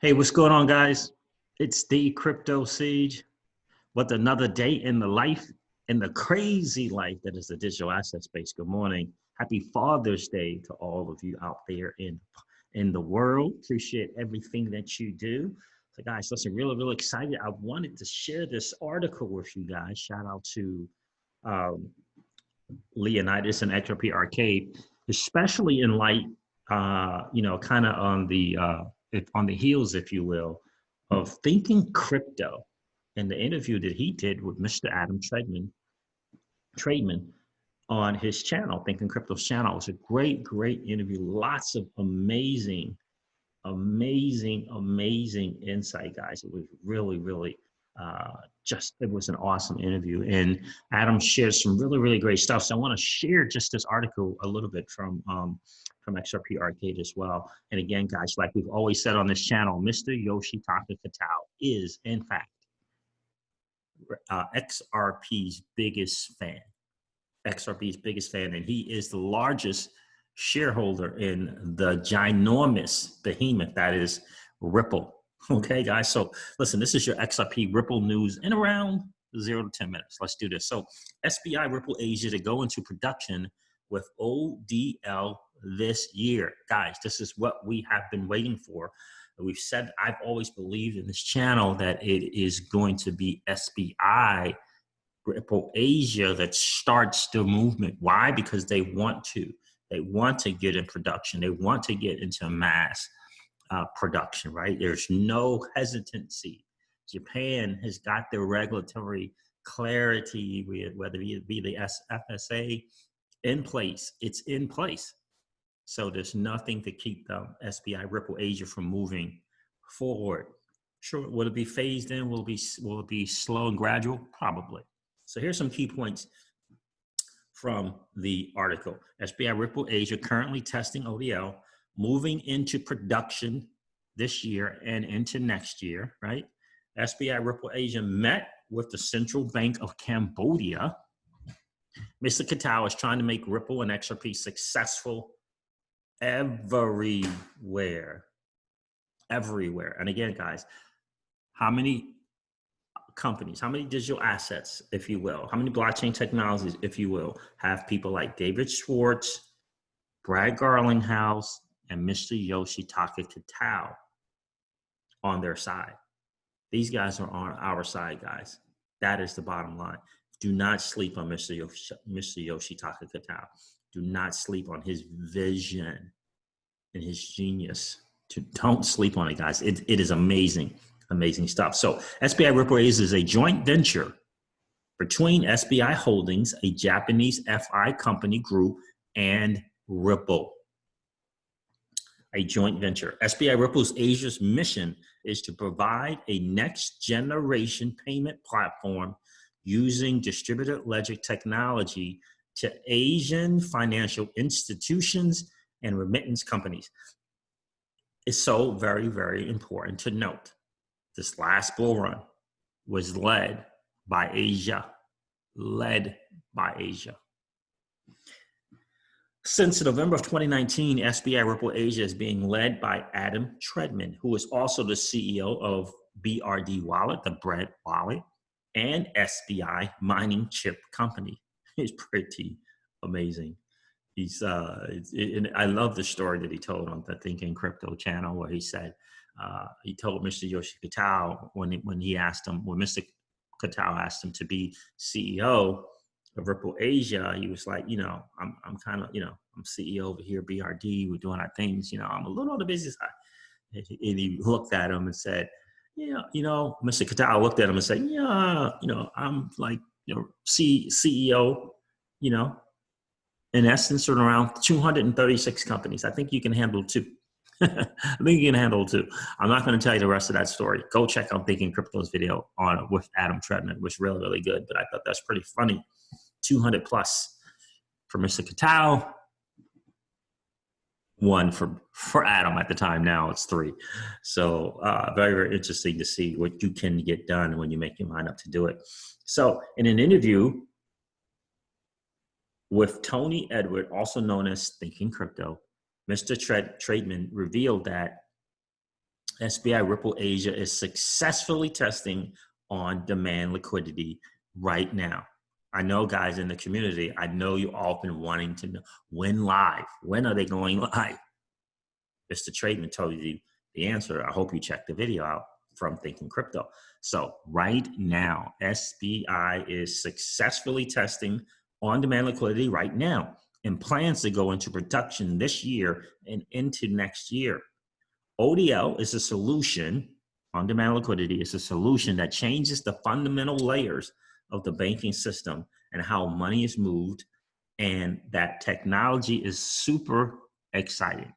Hey, what's going on, guys? It's the Crypto Siege. What another day in the life, in the crazy life that is the digital asset space. Good morning. Happy Father's Day to all of you out there in the world. Appreciate everything that you do. So, guys, listen, really excited. I wanted to share this article with you guys. Shout out to Leonidas and XRP Arcade, especially in light, kind of on the heels, if you will, of Thinking Crypto and the interview that he did with Mr. Adam Traidman on his channel, Thinking Crypto's channel. It was a great interview. Lots of amazing insight, guys. It was really it was an awesome interview. And Adam shared some really great stuff. So I want to share just this article a little bit from XRP Arcade as well. And again, guys, like we've always said on this channel, Mr. Yoshitaka Kitao is, in fact, XRP's biggest fan. And he is the largest shareholder in the ginormous behemoth that is Ripple. Okay, guys. So listen, this is your XRP Ripple news in around 0 to 10 minutes. Let's do this. So SBI Ripple Asia to go into production with ODL this year. Guys, this is what we have been waiting for. We've said, I've always believed in this channel that it is going to be SBI Ripple Asia that starts the movement. Why? Because they want to get in production. They want to get into mass production, right? There's no hesitancy. Japan has got their regulatory clarity, whether it be the FSA in place. It's in place. So there's nothing to keep the SBI Ripple Asia from moving forward. Sure, will it be phased in? Will it be slow and gradual? Probably. So here's some key points from the article. SBI Ripple Asia currently testing ODL, moving into production this year and into next year, right? SBI Ripple Asia met with the Central Bank of Cambodia. Mr. Kitao is trying to make Ripple and XRP successful everywhere. And again, guys, how many companies, how many digital assets, if you will, how many blockchain technologies, if you will, have people like David Schwartz, Brad Garlinghouse, and Mr. Yoshitaka Kitao on their side? These guys are on our side, guys. That is the bottom line. Do not sleep on Mr. Yoshitaka Kitao. Do not sleep on his vision and his genius. Don't sleep on it, guys. It is amazing stuff. So SBI Ripple Asia is a joint venture between SBI Holdings, a Japanese FI company group, and Ripple. A joint venture. SBI Ripple Asia's mission is to provide a next generation payment platform using distributed ledger technology to Asian financial institutions and remittance companies. It's so very important to note. This last bull run was led by Asia. Since November of 2019, SBI Ripple Asia is being led by Adam Traidman, who is also the CEO of BRD Wallet, the Bread Wallet, and SBI Mining Chip Company. It's pretty amazing. I love the story that he told on the Thinking Crypto channel, where he said, he told Mr. Yoshitaka Kitao when Mr. Kitao asked him to be CEO of Ripple Asia, he was like, I'm kind of, I'm CEO over here, BRD, we're doing our things, I'm a little on the business side. And he looked at him and said, Mr. Kitao looked at him and said, I'm like, CEO, in essence, around 236 companies. I think you can handle 2. I'm not going to tell you the rest of that story. Go check out Thinking Crypto's video with Adam Traidman. It was really good, but I thought that's pretty funny. 200 plus for Mr. Kitao, 1 for Adam at the time. Now it's 3. So very interesting to see what you can get done when you make your mind up to do it. So in an interview with Tony Edward, also known as Thinking Crypto, Mr. Traidman revealed that SBI Ripple Asia is successfully testing on-demand liquidity right now. I know, guys, in the community, I know you all been wanting to know when live. When are they going live? Mr. Traidman told you the answer. I hope you check the video out from Thinking Crypto. So right now, SBI is successfully testing on-demand liquidity right now and plans to go into production this year and into next year. ODL is a solution, on-demand liquidity is a solution that changes the fundamental layers of the banking system and how money is moved, and that technology is super exciting.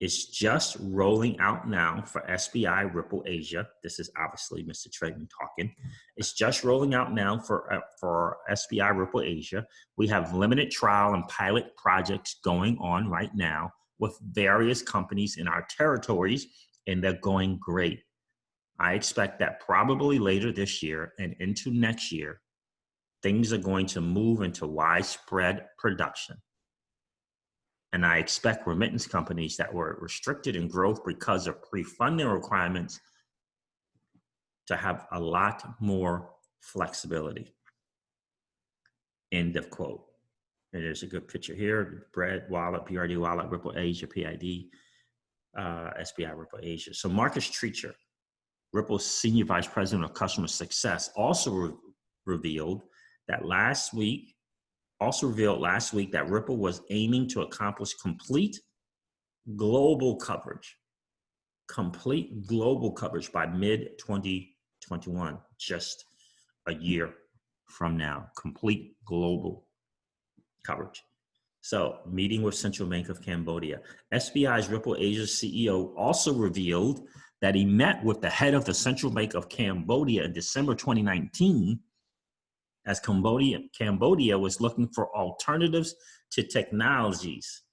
It's just rolling out now for SBI Ripple Asia. This is obviously Mr. Traidman talking. It's just rolling out now for SBI Ripple Asia. We have limited trial and pilot projects going on right now with various companies in our territories, and they're going great. I expect that probably later this year and into next year, things are going to move into widespread production. And I expect remittance companies that were restricted in growth because of pre-funding requirements to have a lot more flexibility. End of quote. And there's a good picture here: Bread Wallet, PRD Wallet, Ripple Asia, PID, SBI Ripple Asia. So Marcus Treacher, Ripple's Senior Vice President of Customer Success, also revealed last week that Ripple was aiming to accomplish complete global coverage by mid-2021, just a year from now, complete global coverage. So, meeting with Central Bank of Cambodia. SBI's Ripple Asia CEO also revealed that he met with the head of the Central Bank of Cambodia in December 2019, as Cambodia was looking for alternatives to technologies.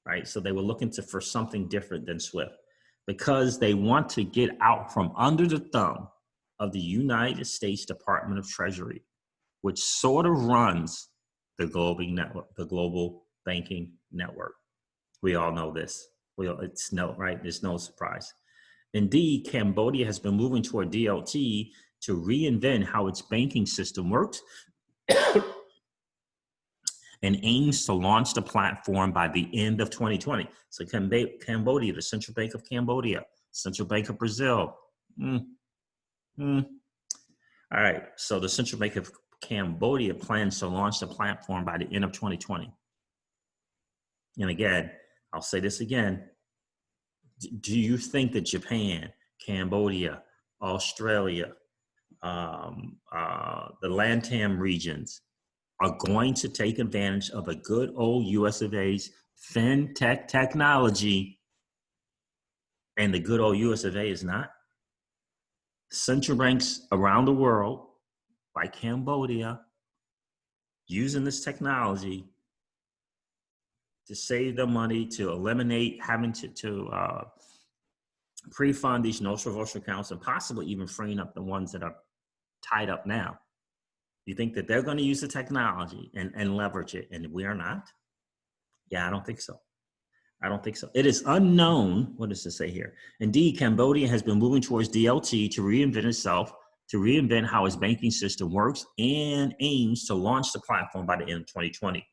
Right? So they were looking for something different than SWIFT, because they want to get out from under the thumb of the United States Department of Treasury, which sort of runs the global banking network. We all know this. There's no surprise. Indeed, Cambodia has been moving toward DLT to reinvent how its banking system works and aims to launch the platform by the end of 2020. So Cambodia, the Central Bank of Cambodia, Central Bank of Brazil. All right, so the Central Bank of Cambodia plans to launch the platform by the end of 2020. And again, I'll say this again. Do you think that Japan, Cambodia, Australia, the LATAM regions are going to take advantage of a good old US of A's fintech technology, and the good old US of A is not? Central banks around the world, like Cambodia, using this technology to save the money, to eliminate having to pre-fund these no-reversal accounts, and possibly even freeing up the ones that are tied up now. You think that they're going to use the technology and leverage it, and we are not? Yeah, I don't think so. It is unknown. What does it say here? Indeed, Cambodia has been moving towards DLT to reinvent itself, to reinvent how its banking system works, and aims to launch the platform by the end of 2020.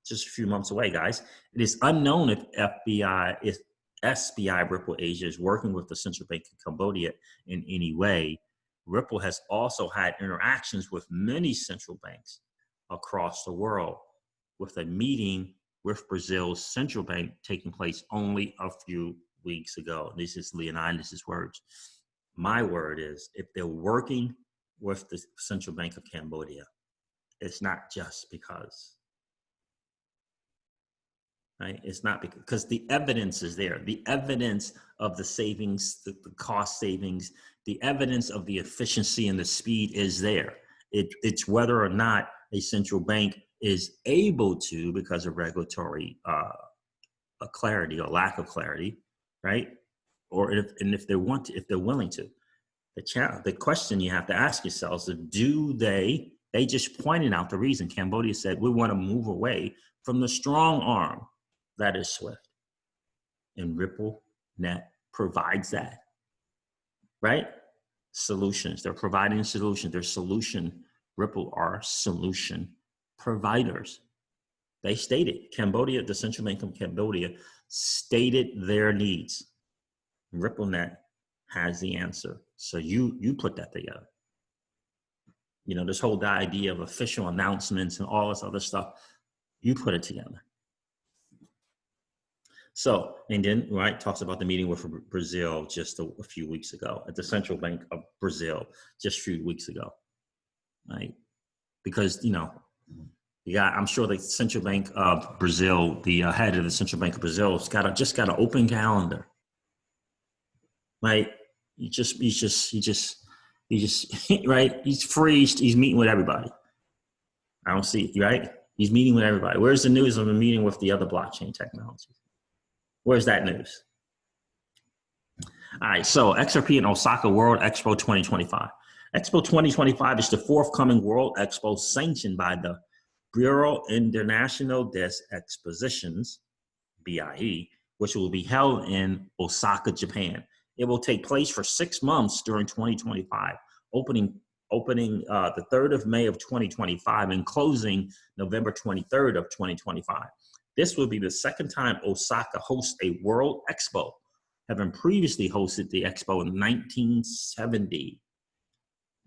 Just a few months away, guys. It is unknown if SBI Ripple Asia is working with the Central Bank of Cambodia in any way. Ripple has also had interactions with many central banks across the world, with a meeting with Brazil's central bank taking place only a few weeks ago. This is Leonidas' words. My word is, if they're working with the Central Bank of Cambodia, it's not just because. Right? It's not because the evidence is there. The evidence of the savings, the cost savings, the evidence of the efficiency and the speed is there. It's whether or not a central bank is able to, because of regulatory clarity or lack of clarity, right? Or if they want to, if they're willing to. The question you have to ask yourselves is, they just pointed out the reason. Cambodia said, we want to move away from the strong arm that is SWIFT. And RippleNet provides that, right? Solutions. They're providing solutions. They're solution. Ripple are solution providers. They stated, Cambodia, the central bank of Cambodia stated their needs. RippleNet has the answer. So you put that together. You know, this whole idea of official announcements and all this other stuff, you put it together. So, and then, right, talks about the meeting with Brazil just a few weeks ago at the Central Bank of Brazil, just a few weeks ago, right? Because, you know, I'm sure the Central Bank of Brazil, the head of the Central Bank of Brazil, has just got an open calendar, right? He just, right? He's free. He's meeting with everybody. I don't see it, right? He's meeting with everybody. Where's the news of a meeting with the other blockchain technologies? Where's that news? All right, so XRP and Osaka World Expo 2025. Expo 2025 is the forthcoming World Expo sanctioned by the Bureau International des Expositions, BIE, which will be held in Osaka, Japan. It will take place for 6 months during 2025, opening the 3rd of May of 2025 and closing November 23rd of 2025. This will be the second time Osaka hosts a World Expo, having previously hosted the Expo in 1970.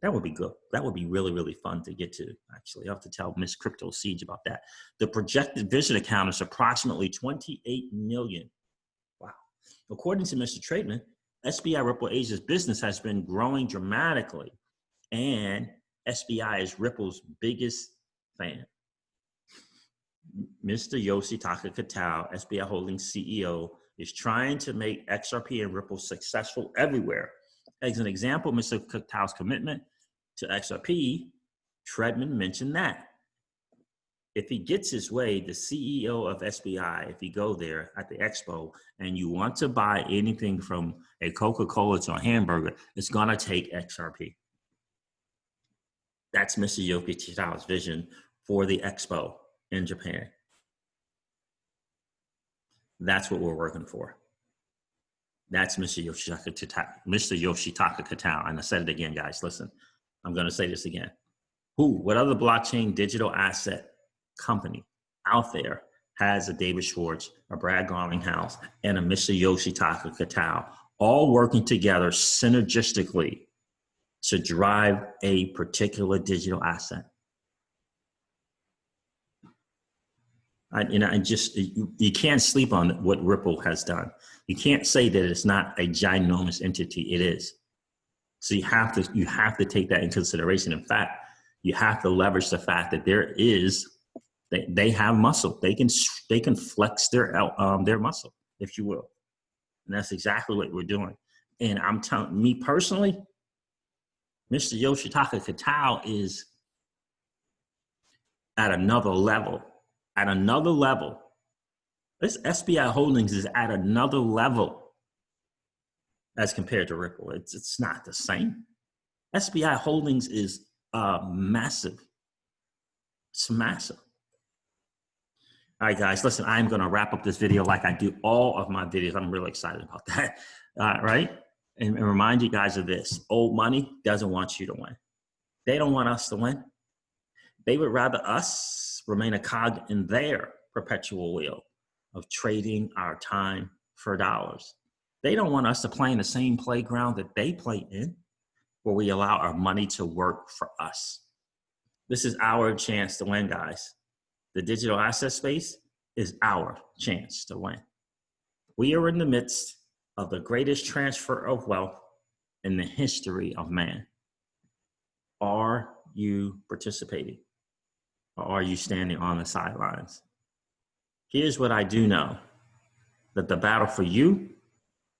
That would be good. That would be really, really fun to get to, actually. I have to tell Miss Crypto Siege about that. The projected visitor count is approximately 28 million. Wow. According to Mr. Traidman, SBI Ripple Asia's business has been growing dramatically, and SBI is Ripple's biggest fan. Mr. Yoshitaka Kitao, SBI Holdings CEO, is trying to make XRP and Ripple successful everywhere. As an example, Mr. Kitao's commitment to XRP, Traidman mentioned that. If he gets his way, the CEO of SBI, if you go there at the expo and you want to buy anything from a Coca-Cola to a hamburger, it's gonna take XRP. That's Mr. Yoki Kitao's vision for the expo in Japan. That's what we're working for. That's Mr. Yoshitaka Kitao. And I said it again, guys. Listen, I'm going to say this again. What other blockchain digital asset company out there has a David Schwartz, a Brad Garlinghouse, and a Mr. Yoshitaka Kitao all working together synergistically to drive a particular digital asset? You can't sleep on what Ripple has done. You can't say that it's not a ginormous entity. It is. So you have to take that into consideration. In fact, you have to leverage the fact that they have muscle. They can flex their muscle, if you will. And that's exactly what we're doing. And I'm telling me personally, Mr. Yoshitaka Kitao is at another level. At another level. This SBI Holdings is at another level as compared to Ripple. It's not the same. SBI Holdings is massive. It's massive. All right, guys, listen, I'm going to wrap up this video like I do all of my videos. I'm really excited about that, right? And remind you guys of this. Old money doesn't want you to win. They don't want us to win. They would rather us remain a cog in their perpetual wheel of trading our time for dollars. They don't want us to play in the same playground that they play in, where we allow our money to work for us. This is our chance to win, guys. The digital asset space is our chance to win. We are in the midst of the greatest transfer of wealth in the history of man. Are you participating? Or are you standing on the sidelines? Here's what I do know, that the battle for you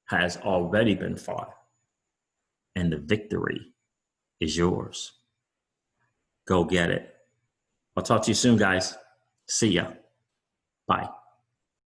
has already been fought, and the victory is yours. Go get it. I'll talk to you soon, guys. See ya. Bye.